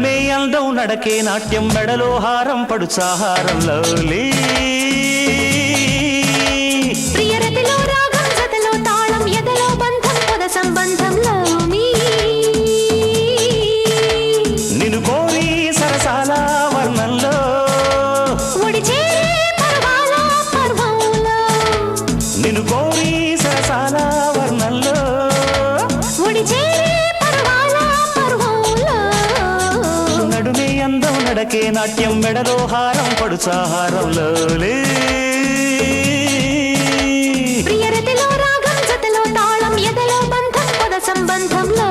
నడుమే అందం నడకే నాట్యం మెడలో హారం పడుచాహారంలో ప్రియరతిలో రాగం జతలో తాళం ఎదలో బంధం పద సంబంధంలో నిన్ను కోరి సరసాల వర్ణంలో ఒడిచే పర్వాల పర్వంలో నిన్ను కోరి సరసాల వర్ణంలో ఒడిచే పర్వాల పర్వంలో నడుమే అందం నడకే నాట్యం మెడలో హారం పడుచాహారంలో ప్రియరతిలో రాగం జతలో తాళం ఎదలో బంధం పద సంబంధంలో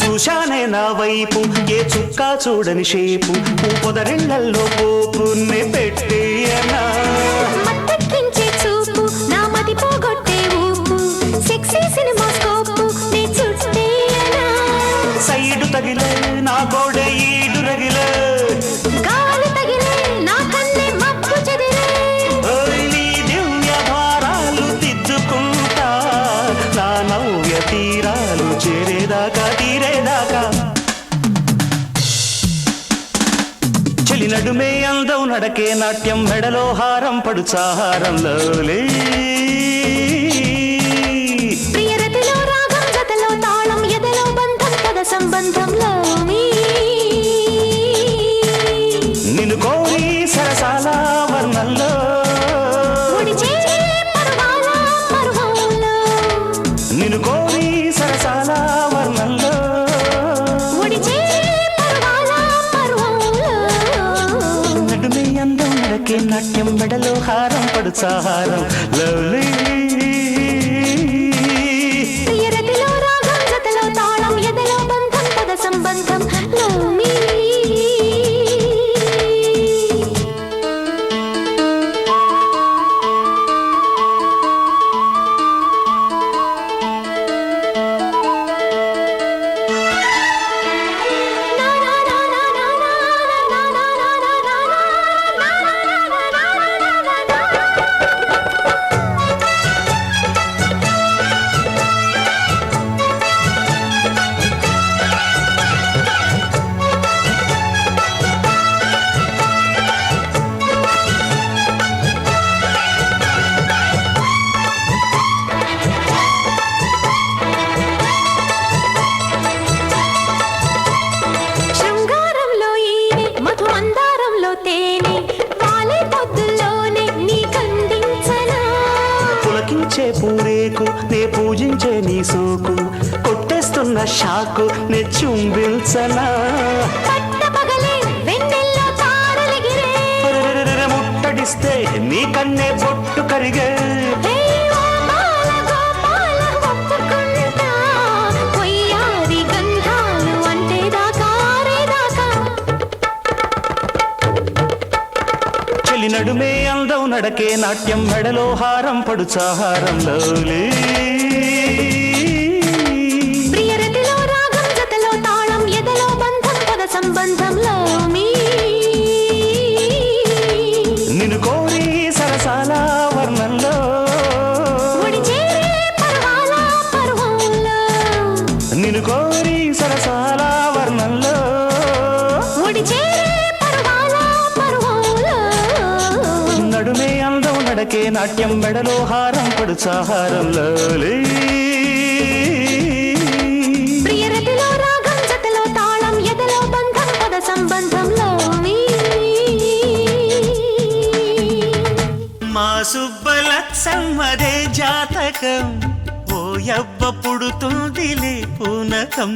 చూశానే నా వైపు ఏ చుక్కా చూడని షేపు పొదరిళ్లల్లో పోపునే పెట్టేయనా మత్తెక్కించే చూపు నా మది పోగొట్టే ఊపు సెక్సీ సినిమా స్కోపు నీ చుట్టేయనా సైడు తగిలే నా గోడె ఈడు రగిలే గాలి తగిలే నా కన్నె మబ్బు చెదిరే ఓయ్ నీ దివ్య భారాలు దిద్దుకుంటా నా నవ్య తీరాలు చేరేదాకా తీరేదాకా చెలి నడుమే అందం నడకే నాట్యం మెడలో హారం పడుచాహారంలో ప్రియరతిలో రాగం జతలో తాళం ఎదలో బంధం పద సంబంధంలో నిన్ను కోరి సరసాల వర్ణంలో ఒడిచే పర్వాల పర్వంలో నిన్ను కోరి సరసాల వర్ణంలో ఒడిచే పర్వాల పర్వంలో నడుమే అందం నడకే నాట్యం మెడలో హారం పడుచాహారం లవ్లీ ప్రియరతిలో రాగం జతలో తాళం ఎదలో బంధం పద సంబంధంలో శృంగారంలో ఈనే మధు మందారంలో తేనె వాలే పొద్దుల్లోనే నీ కందించనా పులకించే పూరేకు నే పూజించే నీ సోకు కొట్టేస్తున్న షాకు నే చుంబిల్చనా పట్టపగలే వెన్నెల్లో తారలెగిరే ముట్టడిస్తే నీ కన్నే బొట్టు కరిగే హే ఓ బాల గోపాల ఒప్పుకుంటా కొయ్యారి గంధాలు అంటే దాకా రేదాకా చెలి నడుమే అందం నడకే నాట్యం మెడలో హారం పడుచాహారంలో ప్రియరతిలో రాగం జతలో తాళం ఎదలో బంధం పద సంబంధంలో నిన్ను కోరి సరసాల వర్ణంలో ఒడిచే పర్వాల పర్వంలో నిన్ను కోరి సరసాల వర్ణంలో ఒడిచే పర్వాల పర్వంలో నడుమే అందం నడకే నాట్యం మెడలో హారం పడుచాహారంలో ప్రియరతిలో రాగం జతలో తాళం ఎదలో బంధం పద సంబంధంలో మా సుబ్బలక్ష్మదే జాతకం ఓ యవ్వ పుడుతుందిలే పూనకం